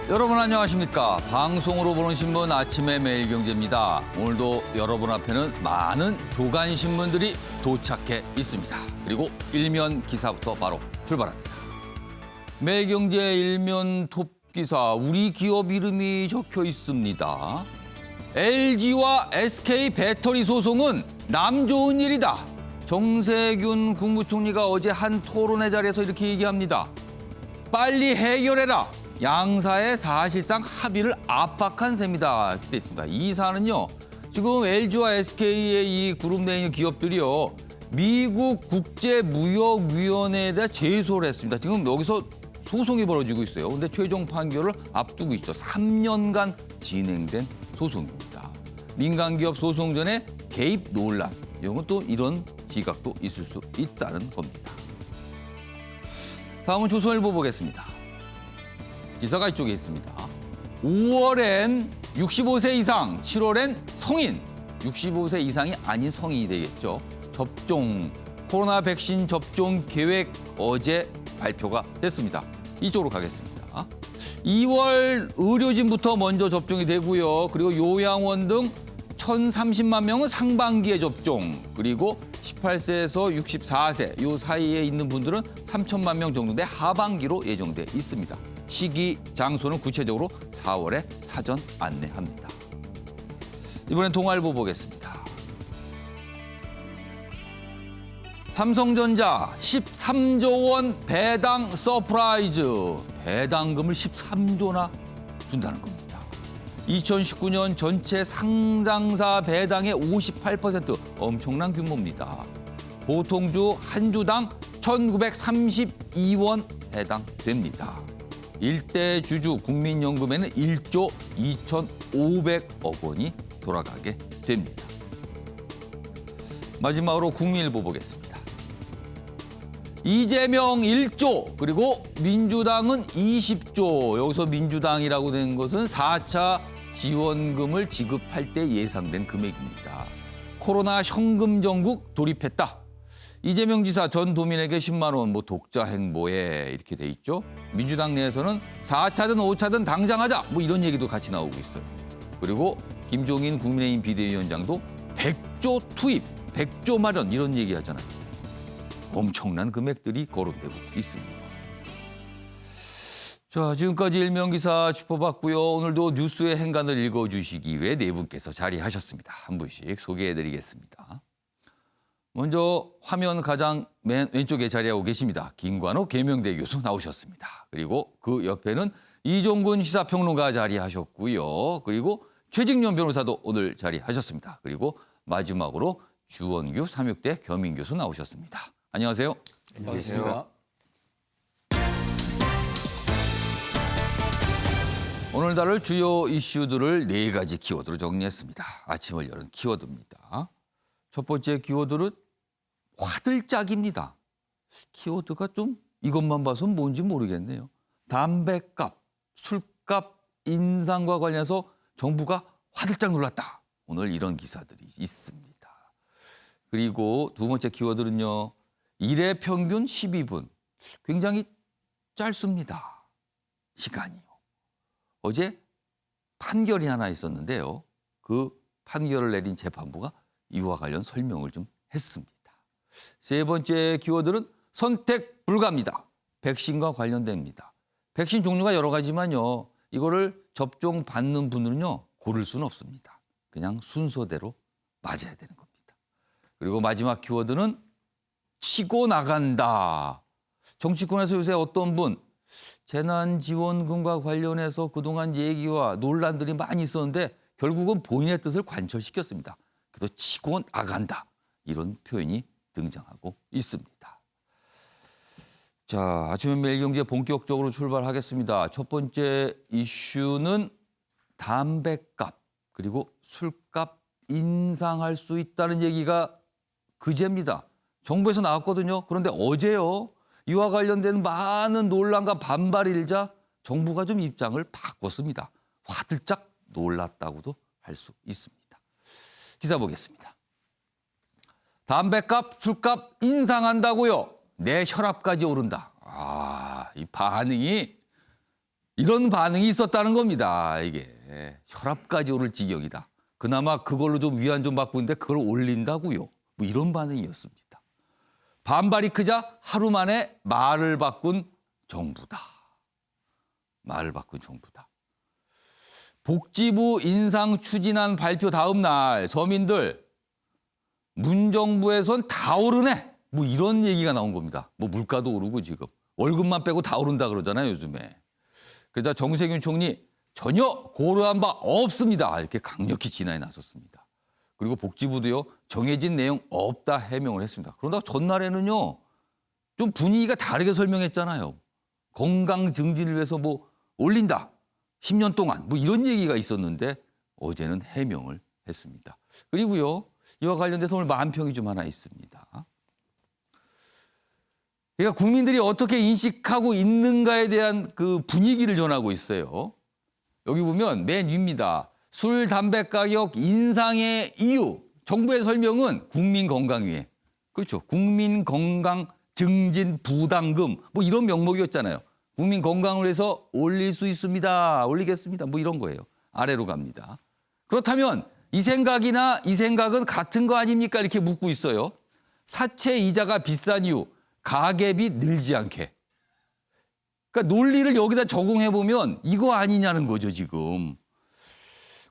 여러분 안녕하십니까? 방송으로 보는 신문 아침의 매일경제입니다. 오늘도 여러분 앞에는 많은 조간 신문들이 도착해 있습니다. 그리고 일면 기사부터 바로 출발합니다. 매일경제 일면 톱 기사, 우리 기업 이름이 적혀 있습니다. LG와 SK 배터리 소송은 남 좋은 일이다. 정세균 국무총리가 어제 한 토론회 자리에서 이렇게 얘기합니다. 빨리 해결해라. 양사의 사실상 합의를 압박한 셈이다. 이렇게 돼 있습니다. 이 사안은요, 지금 LG와 SK의 이 그룹 내에 있는 기업들이요, 미국 국제무역위원회에 대해 제소를 했습니다. 지금 여기서 소송이 벌어지고 있어요. 근데 최종 판결을 앞두고 있죠. 3년간 진행된 소송입니다. 민간기업 소송 전에 개입 논란, 이런 것도 이런 지각도 있을 수 있다는 겁니다. 다음은 조선일보 보겠습니다. 기사가 이쪽에 있습니다. 5월엔 65세 이상, 7월엔 성인, 65세 이상이 아닌 성인이 되겠죠. 접종, 코로나 백신 접종 계획 어제 발표가 됐습니다. 이쪽으로 가겠습니다. 2월 의료진부터 먼저 접종이 되고요. 그리고 요양원 등 1,030만 명은 상반기에 접종, 그리고 18세에서 64세 이 사이에 있는 분들은 3천만 명 정도인데 하반기로 예정돼 있습니다. 시기, 장소는 구체적으로 4월에 사전 안내합니다. 이번엔 동아일보 보겠습니다. 삼성전자 13조 원 배당 서프라이즈. 배당금을 13조나 준다는 겁니다. 2019년 전체 상장사 배당의 58%, 엄청난 규모입니다. 보통주 한 주당 1,932원 해당됩니다. 일대 주주 국민연금에는 1조 2,500억 원이 돌아가게 됩니다. 마지막으로 국민일보 보겠습니다. 이재명 1조, 그리고 민주당은 20조. 여기서 민주당이라고 된 것은 4차 지원금을 지급할 때 예상된 금액입니다. 코로나 현금 정국 돌입했다. 이재명 지사 전 도민에게 10만 원 독자 행보에 이렇게 돼 있죠. 민주당 내에서는 4차든 5차든 당장 하자. 이런 얘기도 같이 나오고 있어요. 그리고 김종인 국민의힘 비대위원장도 100조 투입, 100조 마련 이런 얘기 하잖아요. 엄청난 금액들이 거론되고 있습니다. 자, 지금까지 일면기사 짚어봤고요. 오늘도 뉴스의 행간을 읽어주시기 위해 네 분께서 자리하셨습니다. 한 분씩 소개해드리겠습니다. 먼저 화면 가장 맨 왼쪽에 자리하고 계십니다. 김관호 계명대 교수 나오셨습니다. 그리고 그 옆에는 이종근 시사평론가 자리하셨고요. 그리고 최직련 변호사도 오늘 자리하셨습니다. 그리고 마지막으로 주원규 삼육대 겸임교수 나오셨습니다. 안녕하세요. 안녕하세요. 오늘 다룰 주요 이슈들을 네 가지 키워드로 정리했습니다. 아침을 여는 키워드입니다. 첫 번째 키워드는 화들짝입니다. 키워드가 좀 이것만 봐서는 뭔지 모르겠네요. 담배값, 술값 인상과 관련해서 정부가 화들짝 놀랐다. 오늘 이런 기사들이 있습니다. 그리고 두 번째 키워드는요. 일의 평균 12분. 굉장히 짧습니다. 시간이요. 어제 판결이 하나 있었는데요. 그 판결을 내린 재판부가 이와 관련 설명을 좀 했습니다. 세 번째 키워드는 선택 불가입니다. 백신과 관련됩니다. 백신 종류가 여러 가지만요. 이거를 접종 받는 분들은요. 고를 수는 없습니다. 그냥 순서대로 맞아야 되는 겁니다. 그리고 마지막 키워드는 치고 나간다. 정치권에서 요새 어떤 분 재난지원금과 관련해서 그동안 얘기와 논란들이 많이 있었는데 결국은 본인의 뜻을 관철시켰습니다. 그래서 치고 나간다. 이런 표현이 등장하고 있습니다. 자, 아침에 매일경제 본격적으로 출발하겠습니다. 첫 번째 이슈는 담배값 그리고 술값 인상할 수 있다는 얘기가 그제입니다. 정부에서 나왔거든요. 그런데 어제요. 이와 관련된 많은 논란과 반발이 일자 정부가 좀 입장을 바꿨습니다. 화들짝 놀랐다고도 할 수 있습니다. 기사 보겠습니다. 담배값, 술값 인상한다고요. 내 혈압까지 오른다. 이 반응이 이런 반응이 있었다는 겁니다. 이게 혈압까지 오를 지경이다. 그나마 그걸로 좀 위안 좀 받고 있는데 그걸 올린다고요. 뭐 이런 반응이었습니다. 반발이 크자 하루 만에 말을 바꾼 정부다. 말을 바꾼 정부다. 복지부 인상 추진안 발표 다음 날 서민들 문정부에선 다 오르네. 뭐 이런 얘기가 나온 겁니다. 뭐 물가도 오르고 지금 월급만 빼고 다 오른다 그러잖아요, 요즘에. 그러자 정세균 총리 전혀 고려한 바 없습니다. 이렇게 강력히 진화에 나섰습니다. 그리고 복지부도요, 정해진 내용 없다 해명을 했습니다. 그러다 전날에는요, 좀 분위기가 다르게 설명했잖아요. 건강 증진을 위해서 뭐 올린다. 10년 동안 뭐 이런 얘기가 있었는데 어제는 해명을 했습니다. 그리고요, 이와 관련돼서 오늘 만평이 좀 하나 있습니다. 그러니까 국민들이 어떻게 인식하고 있는가에 대한 그 분위기를 전하고 있어요. 여기 보면 맨 위입니다. 술, 담배 가격 인상의 이유. 정부의 설명은 국민건강위에. 그렇죠. 국민건강 증진 부담금 뭐 이런 명목이었잖아요. 국민 건강을 위해서 올릴 수 있습니다. 올리겠습니다. 뭐 이런 거예요. 아래로 갑니다. 그렇다면 이 생각이나 이 생각은 같은 거 아닙니까? 이렇게 묻고 있어요. 사채 이자가 비싼 이유. 가계비 늘지 않게. 그러니까 논리를 여기다 적용해 보면 이거 아니냐는 거죠, 지금.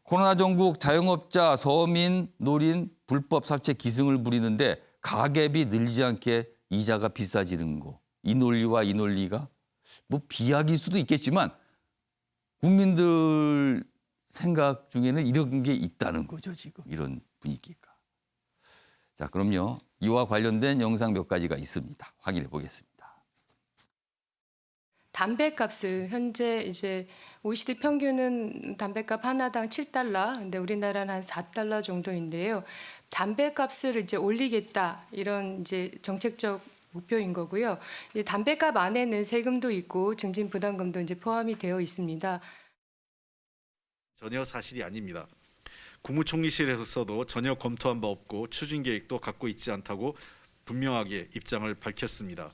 코로나 전국 자영업자, 서민, 노린 불법 사채 기승을 부리는데 가계비 늘지 않게 이자가 비싸지는 거. 이 논리와 이 논리가 뭐 비약일 수도 있겠지만 국민들 생각 중에는 이런 게 있다는 거죠, 지금. 이런 분위기가. 자, 그럼요. 이와 관련된 영상 몇 가지가 있습니다. 확인해 보겠습니다. 담배값을 현재 이제 OECD 평균은 담배값 하나당 7달러, 근데 우리나라는 한 4달러 정도인데요. 담배값을 이제 올리겠다 이런 이제 정책적 목표인 거고요. 이제 담배값 안에는 세금도 있고 증진 부담금도 이제 포함이 되어 있습니다. 전혀 사실이 아닙니다. 국무총리실에서도 전혀 검토한 바 없고 추진 계획도 갖고 있지 않다고 분명하게 입장을 밝혔습니다.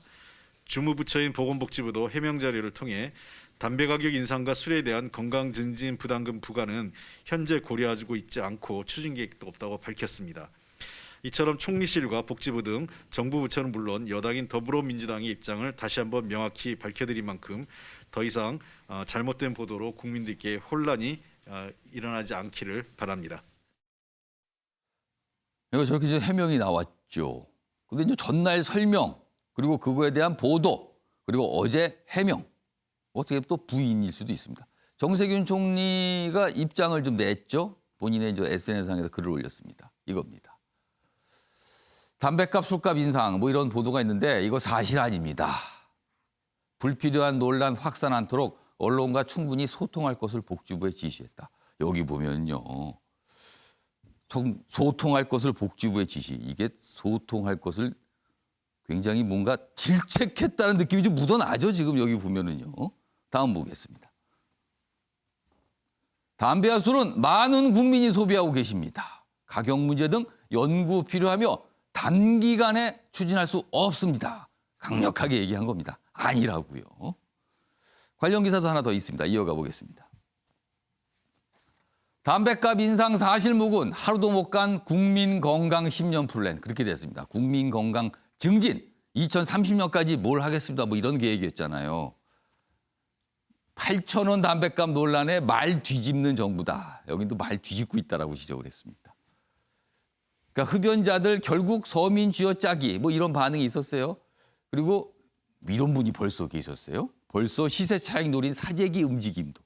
주무부처인 보건복지부도 해명 자료를 통해 담배 가격 인상과 술에 대한 건강 증진 부담금 부과는 현재 고려하고 있지 않고 추진 계획도 없다고 밝혔습니다. 이처럼 총리실과 복지부 등 정부 부처는 물론 여당인 더불어민주당의 입장을 다시 한번 명확히 밝혀드린 만큼 더 이상 잘못된 보도로 국민들께 혼란이 일어나지 않기를 바랍니다. 이거 저렇게 이제 해명이 나왔죠. 근데 이제 전날 설명, 그리고 그거에 대한 보도, 그리고 어제 해명. 어떻게 또 부인일 수도 있습니다. 정세균 총리가 입장을 좀 냈죠. 본인의 이제 SNS상에서 글을 올렸습니다. 이겁니다. 담배값, 술값 인상 뭐 이런 보도가 있는데 이거 사실 아닙니다. 불필요한 논란 확산 않도록 언론과 충분히 소통할 것을 복지부에 지시했다. 여기 보면요. 소통할 것을 복지부에 지시. 이게 소통할 것을 굉장히 뭔가 질책했다는 느낌이 좀 묻어나죠. 지금 여기 보면은요. 다음 보겠습니다. 담배와 술은 많은 국민이 소비하고 계십니다. 가격 문제 등 연구 필요하며 단기간에 추진할 수 없습니다. 강력하게 얘기한 겁니다. 아니라고요. 관련 기사도 하나 더 있습니다. 이어가 보겠습니다. 담배값 인상 사실무근 하루도 못 간 국민건강 10년 플랜 그렇게 됐습니다. 국민건강 증진 2030년까지 뭘 하겠습니다. 뭐 이런 계획이었잖아요. 8,000원 담배값 논란에 말 뒤집는 정부다. 여기도 말 뒤집고 있다라고 지적을 했습니다. 그러니까 흡연자들 결국 서민 쥐어짜기 뭐 이런 반응이 있었어요. 그리고 이런 분이 벌써 계셨어요. 벌써 시세 차익 노린 사재기 움직임도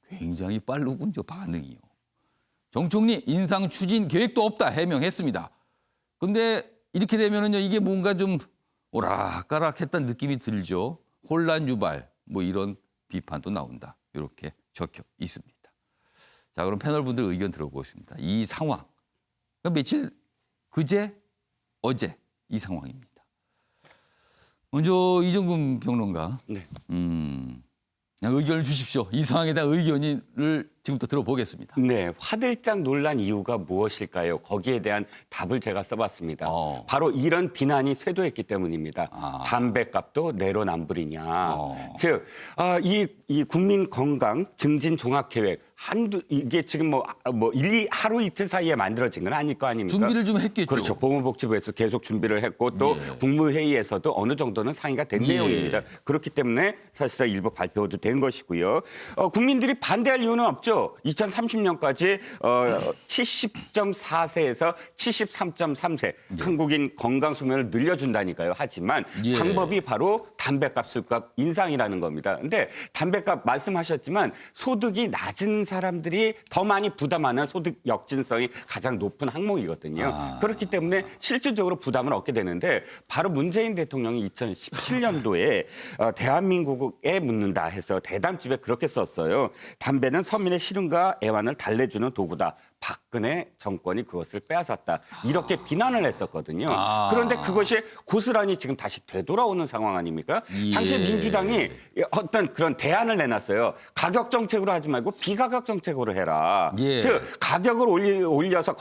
굉장히 빠르군요. 반응이요. 정 총리 인상 추진 계획도 없다 해명했습니다. 그런데 이렇게 되면은요 이게 뭔가 좀 오락가락했다는 느낌이 들죠. 혼란 유발 뭐 이런 비판도 나온다. 이렇게 적혀 있습니다. 자, 그럼 패널 분들 의견 들어보겠습니다. 이 상황 며칠 그제 어제 이 상황입니다. 먼저 이정근 평론가. 네. 그냥 의견을 주십시오. 이 상황에 대한 의견을 지금부터 들어보겠습니다. 네, 화들짝 놀란 이유가 무엇일까요? 거기에 대한 답을 제가 써봤습니다. 바로 이런 비난이 쇄도했기 때문입니다. 담배값도 내로남불이냐. 즉, 이 국민 건강 증진 종합 계획 이게 지금 하루 이틀 사이에 만들어진 건 아닐 거 아닙니까? 준비를 좀 했겠죠. 그렇죠. 보건복지부에서 계속 준비를 했고 또 국무회의에서도 어느 정도는 상의가 된 내용입니다. 그렇기 때문에 사실상 일부 발표도 된 것이고요. 국민들이 반대할 이유는 없죠. 2030년까지 70.4세에서 73.3세 한국인 건강 수명을 늘려준다니까요. 하지만 방법이 바로 담배값, 술값 인상이라는 겁니다. 근데 담배값 말씀하셨지만 소득이 낮은 사람들이 더 많이 부담하는 소득 역진성이 가장 높은 항목이거든요. 그렇기 때문에 실질적으로 부담을 얻게 되는데 바로 문재인 대통령이 2017년도에 대한민국에 묻는다 해서 대담집에 그렇게 썼어요. 담배는 서민의 시름과 애환을 달래주는 도구다. 박근혜 정권이 그것을 빼앗았다. 이렇게 비난을 했었거든요. 그런데 그것이 고스란히 지금 다시 되돌아오는 상황 아닙니까? 당시 민주당이 어떤 그런 대안을 내놨어요. 가격 정책으로 하지 말고 비가격 정책으로 해라. 즉 가격을 올려서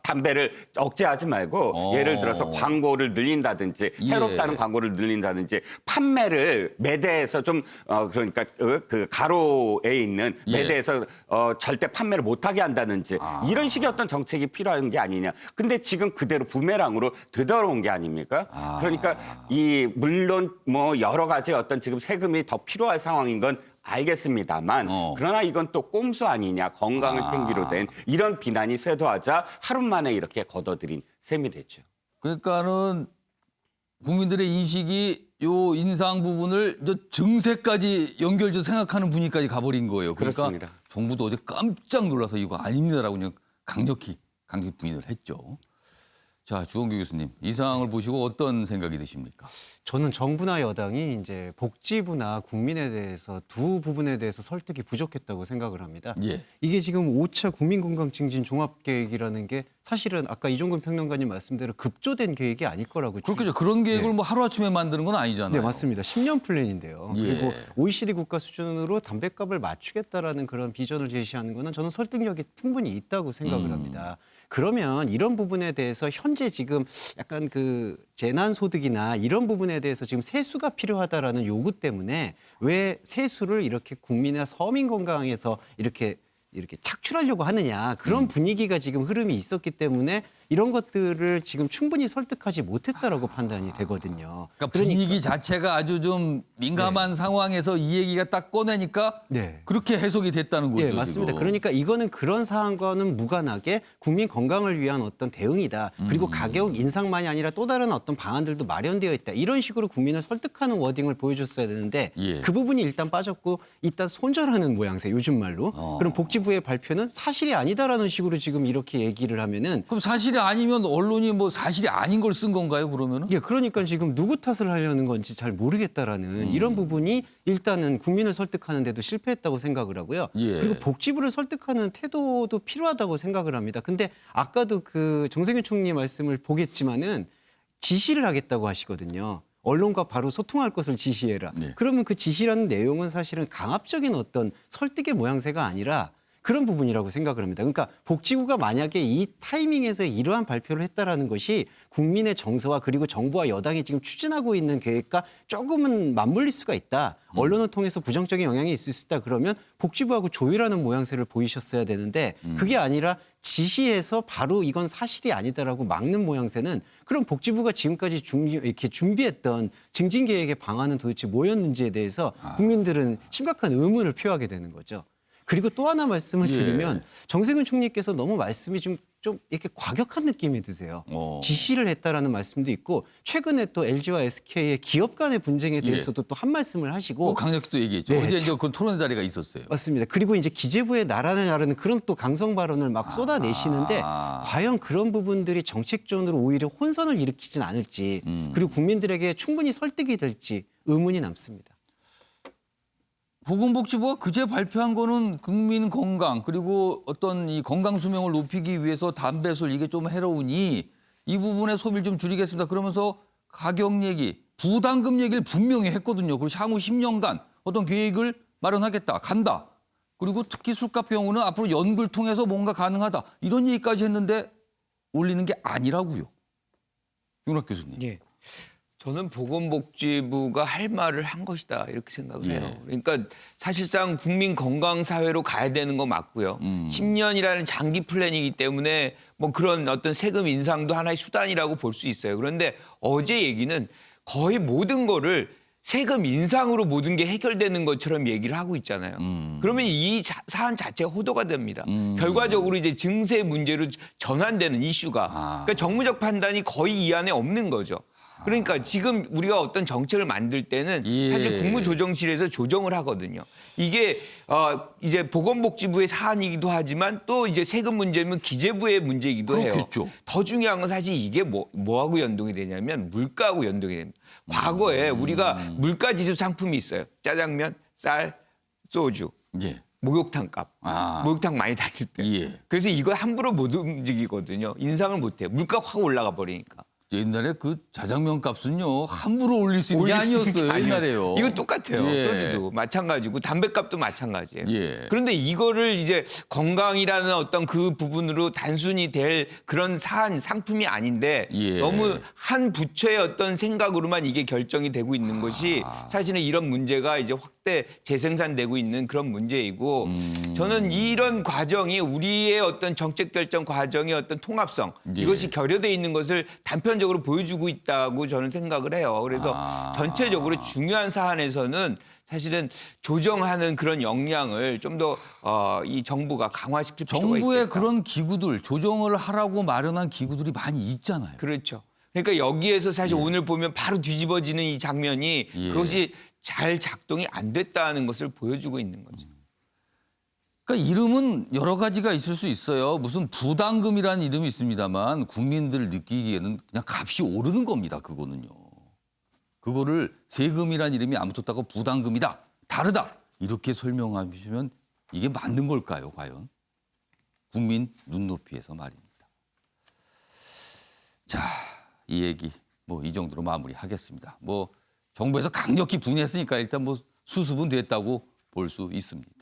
담배를 억제하지 말고 예를 들어서 광고를 늘린다든지 해롭다는 광고를 늘린다든지 판매를 매대에서 좀 그러니까 그 가로에 있는 매대에서 절대 판매를 못하게 한다든지 이런 식의 어떤 정책이 필요한 게 아니냐. 근데 지금 그대로 부메랑으로 되돌아온 게 아닙니까? 그러니까 물론 여러 가지 어떤 지금 세금이 더 필요할 상황인 건 알겠습니다만 그러나 이건 또 꼼수 아니냐. 건강을 핑계로 된 이런 비난이 쇄도하자 하루 만에 이렇게 걷어들인 셈이 됐죠. 그러니까는 국민들의 인식이 요 인상 부분을 증세까지 연결해서 생각하는 분위기까지 가버린 거예요. 그러니까 그렇습니다. 정부도 어제 깜짝 놀라서 이거 아닙니다라고 그냥 강력히 부인을 했죠. 자, 주원규 교수님, 이 상황을 보시고 어떤 생각이 드십니까? 저는 정부나 여당이 이제 복지부나 국민에 대해서 두 부분에 대해서 설득이 부족했다고 생각을 합니다. 이게 지금 5차 국민건강증진 종합계획이라는 게 사실은 아까 이종근 평론가님 말씀대로 급조된 계획이 아닐 거라고. 그렇겠죠. 그런 계획을 하루아침에 만드는 건 아니잖아요. 네, 맞습니다. 10년 플랜인데요. 그리고 OECD 국가 수준으로 담배값을 맞추겠다라는 그런 비전을 제시하는 거는 저는 설득력이 충분히 있다고 생각을 합니다. 그러면 이런 부분에 대해서 현재 지금 약간 그 재난소득이나 이런 부분에 대해서 지금 세수가 필요하다라는 요구 때문에 왜 세수를 이렇게 국민이나 서민 건강에서 이렇게 착출하려고 하느냐. 그런 분위기가 지금 흐름이 있었기 때문에 이런 것들을 지금 충분히 설득하지 못했다라고 판단이 되거든요. 그러니까 분위기 자체가 아주 좀 민감한 상황에서 이 얘기가 딱 꺼내니까 그렇게 해석이 됐다는 거죠. 네, 맞습니다. 지금. 그러니까 이거는 그런 사안과는 무관하게 국민 건강을 위한 어떤 대응이다. 그리고 가격 인상만이 아니라 또 다른 어떤 방안들도 마련되어 있다. 이런 식으로 국민을 설득하는 워딩을 보여줬어야 되는데 그 부분이 일단 빠졌고 일단 손절하는 모양새, 요즘 말로. 그럼 복지부의 발표는 사실이 아니다라는 식으로 지금 이렇게 얘기를 하면은 그럼 사실이 아니면 언론이 사실이 아닌 걸 쓴 건가요, 그러면은? 그러니까 지금 누구 탓을 하려는 건지 잘 모르겠다라는 이런 부분이 일단은 국민을 설득하는 데도 실패했다고 생각을 하고요. 그리고 복지부를 설득하는 태도도 필요하다고 생각을 합니다. 근데 아까도 그 정세균 총리 말씀을 보겠지만은 지시를 하겠다고 하시거든요. 언론과 바로 소통할 것을 지시해라. 그러면 그 지시라는 내용은 사실은 강압적인 어떤 설득의 모양새가 아니라 그런 부분이라고 생각을 합니다. 그러니까 복지부가 만약에 이 타이밍에서 이러한 발표를 했다라는 것이 국민의 정서와 그리고 정부와 여당이 지금 추진하고 있는 계획과 조금은 맞물릴 수가 있다. 언론을 통해서 부정적인 영향이 있을 수 있다. 그러면 복지부하고 조율하는 모양새를 보이셨어야 되는데 그게 아니라 지시해서 바로 이건 사실이 아니다라고 막는 모양새는 그럼 복지부가 지금까지 이렇게 준비했던 증진 계획의 방안은 도대체 뭐였는지에 대해서 국민들은 심각한 의문을 표하게 되는 거죠. 그리고 또 하나 말씀을 드리면 정세균 총리께서 너무 말씀이 좀 이렇게 과격한 느낌이 드세요. 지시를 했다라는 말씀도 있고 최근에 또 LG와 SK의 기업 간의 분쟁에 대해서도 또 한 말씀을 하시고 강력히 또 얘기했죠. 어제 이제 그 토론의 자리가 있었어요. 맞습니다. 그리고 이제 기재부의 나라는 그런 또 강성 발언을 막 쏟아내시는데 과연 그런 부분들이 정책적으로 오히려 혼선을 일으키진 않을지 그리고 국민들에게 충분히 설득이 될지 의문이 남습니다. 보건복지부가 그제 발표한 거는 국민 건강 그리고 어떤 이 건강 수명을 높이기 위해서 담배술 이게 좀 해로우니 이 부분에 소비를 좀 줄이겠습니다. 그러면서 가격 얘기, 부담금 얘기를 분명히 했거든요. 그리고 향후 10년간 어떤 계획을 마련하겠다, 간다. 그리고 특히 술값 경우는 앞으로 연구를 통해서 뭔가 가능하다. 이런 얘기까지 했는데 올리는 게 아니라고요. 윤학 교수님. 예. 저는 보건복지부가 할 말을 한 것이다 이렇게 생각을 해요. 그러니까 사실상 국민 건강 사회로 가야 되는 거 맞고요. 10년이라는 장기 플랜이기 때문에 뭐 그런 어떤 세금 인상도 하나의 수단이라고 볼 수 있어요. 그런데 어제 얘기는 거의 모든 거를 세금 인상으로 모든 게 해결되는 것처럼 얘기를 하고 있잖아요. 그러면 이 사안 자체가 호도가 됩니다. 결과적으로 이제 증세 문제로 전환되는 이슈가. 그러니까 정무적 판단이 거의 이 안에 없는 거죠. 그러니까 지금 우리가 어떤 정책을 만들 때는 사실 국무조정실에서 조정을 하거든요. 이게 이제 보건복지부의 사안이기도 하지만 또 이제 세금 문제면 기재부의 문제이기도 그렇겠죠. 해요. 더 중요한 건 사실 이게 뭐하고 연동이 되냐면 물가하고 연동이 됩니다. 과거에 우리가 물가지수 상품이 있어요. 짜장면, 쌀, 소주, 예. 목욕탕 값. 목욕탕 많이 다닐 때. 예. 그래서 이거 함부로 못 움직이거든요. 인상을 못 해요. 물가 확 올라가 버리니까. 옛날에 그 자장면 값은요 함부로 올릴 수 있는 게 올릴 수 있는 아니었어요. 게 옛날에요. 이거 똑같아요. 예. 소주도 마찬가지고 담배값도 마찬가지예요. 예. 그런데 이거를 이제 건강이라는 어떤 그 부분으로 단순히 될 그런 사안 상품이 아닌데 예. 너무 한 부처의 어떤 생각으로만 이게 결정이 되고 있는 것이 사실은 이런 문제가 이제 확대 재생산되고 있는 그런 문제이고 저는 이런 과정이 우리의 어떤 정책 결정 과정의 어떤 통합성 예. 이것이 결여돼 있는 것을 단편적으로 보여주고 있다고 저는 생각을 해요. 그래서 전체적으로 중요한 사안에서는 사실은 조정하는 그런 역량을 좀 더 이 정부가 강화시킬 필요가 있겠다. 정부의 그런 기구들 조정을 하라고 마련한 기구들이 많이 있잖아요. 그렇죠. 그러니까 여기에서 사실 오늘 보면 바로 뒤집어지는 이 장면이 그것이 잘 작동이 안 됐다는 것을 보여주고 있는 거죠. 그러니까 이름은 여러 가지가 있을 수 있어요. 무슨 부담금이라는 이름이 있습니다만 국민들 느끼기에는 그냥 값이 오르는 겁니다. 그거는요. 그거를 세금이라는 이름이 안 붙었다고 부담금이다. 다르다. 이렇게 설명하시면 이게 맞는 걸까요? 과연? 국민 눈높이에서 말입니다. 자, 이 얘기 뭐 이 정도로 마무리하겠습니다. 뭐 정부에서 강력히 분해했으니까 일단 뭐 수습은 됐다고 볼 수 있습니다.